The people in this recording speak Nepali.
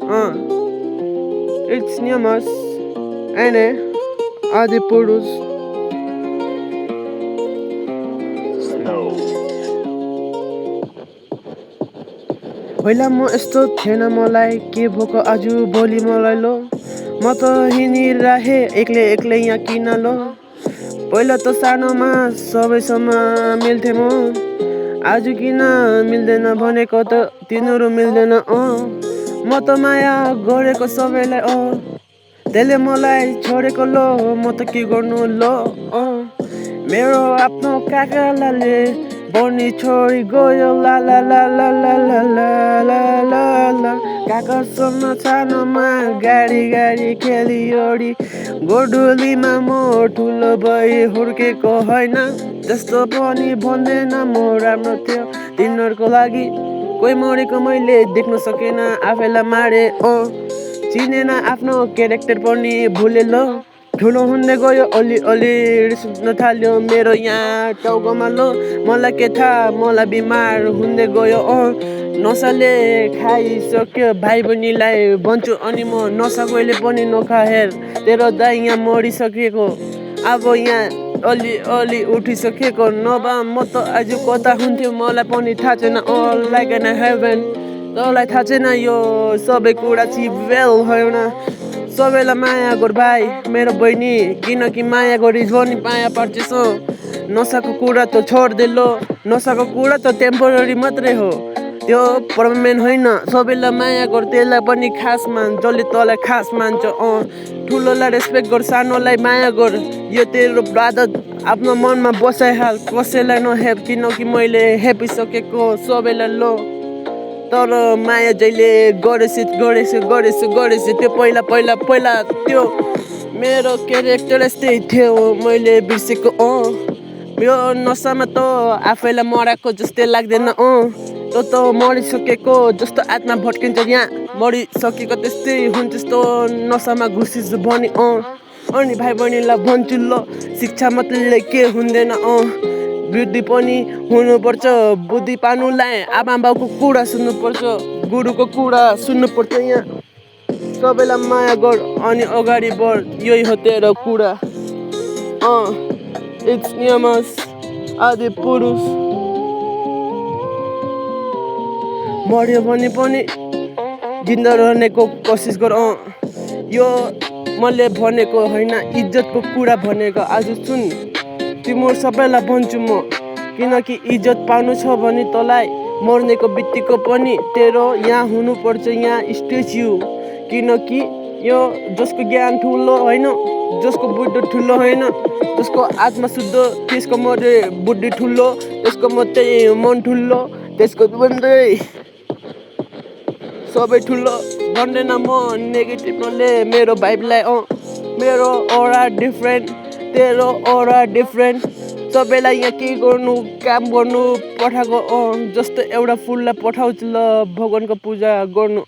It's Nyamas and Adipurus. पहिला म यस्तो थिएन मलाई के भोक आज भोलि मलाई लो म त हिँडिराहे एक्लै एक्लै यहाँ किन लो पहिला त सानोमा सबैसँग मिल्थे म आज किन मिल्दैन भनेको त तिनीहरू मिल्दैन म त माया गरेको सबैलाई त्यसले मलाई छोडेको लो म त के गर्नु लो मेरो आफ्नो काकालाले बनी छोडी गयो ला ला ला ला ला ला ला ला ला ला काकासँग सानोमा गाडी गाडी खेली ओडी गोडुलीमा म ठुलो भई हुर्केको होइन त्यस्तो पनि भन्दैन म राम्रो थियो तिनीहरूको लागि कोही मरेको मैले देख्न सकेन आफैलाई मारे चिनेन आफ्नो क्यारेक्टर पनि भुले लो ठुलो हुँदै गयो अलि अलि रिस उठ्न थाल्यो मेरो यहाँ टाउकोमा लो मलाई के थाहा मलाई बिमार हुँदै गयो नसाले खाइसक्यो भाइ बहिनीलाई भन्छु अनि म नसा कहिले पनि नखा हेर तेरो दाइ यहाँ मरिसकेको अब यहाँ अलि अलि उठिसकेको नभए म त आज कता हुन्थ्यो मलाई पनि थाहा छैन लाइक एन हेभन तँलाई थाहा छैन यो सबै कुरा चिबेल होइन सबैलाई माया गर भाइ मेरो बहिनी किनकि माया गरिस् भने माया पार्छस् नसाको कुरा त छोड्दे लो नसाको कुरा त टेम्पोररी मात्रै हो त्यो पर्मानेन्ट होइन सबैलाई माया गर त्यसलाई पनि खास मान जसले तँलाई खास मान्छ ठुलोलाई रेस्पेक्ट गर सानोलाई माया गर यो तेरो आदत आफ्नो मनमा बसाइहाल कसैलाई नहेप किनकि मैले हेपिसकेको सबैलाई लो तर माया जहिले गरेछ त्यो पहिला त्यो मेरो क्यारेक्टर यस्तै थियो मैले बिर्सेको यो नसामा त आफैलाई मराएको जस्तै लाग्दैन त मरिसकेको जस्तो आत्मा भट्किन्छ यहाँ मरिसकेको त्यस्तै हुन्छ जस्तो नसामा घुसिस भने अनि भाइ बहिनीलाई भन्छु ल शिक्षा मात्रै के हुँदैन बुद्धि पनि हुनुपर्छ बुद्धि पाउनुलाई आमा बाउको कुरा सुन्नुपर्छ गुरुको कुरा सुन्नुपर्छ यहाँ सबैलाई माया गर अनि अगाडि बढ यही हो तेरो कुरा इट्स नियमस आदि पुरुष मर्यो भने पनि जिन्दा रहनेको कोसिस गर यो मैले भनेको होइन इज्जतको कुरा भनेको आज सुन तिम्रो सबैलाई भन्छु म किनकि इज्जत पाउनु छ भने तँलाई मर्नेको बित्तिको पनि तेरो यहाँ हुनुपर्छ यहाँ स्ट्याच्यु किनकि यो जसको ज्ञान ठुलो होइन जसको बुद्धि ठुलो होइन जसको आत्मा शुद्ध त्यसको मात्रै बुद्धि ठुलो त्यसको मात्रै मन ठुलो त्यसको मात्रै सबै ठुलो भन्दैन म नेगेटिभले मेरो भाइबलाई मेरो ओरा डिफ्रेन्ट तेरो ओरा डिफ्रेन्ट सबैलाई यहाँ के गर्नु काम गर्नु पठाएको जस्तो एउटा फुललाई पठाउँछु ल भगवानको पूजा गर्नु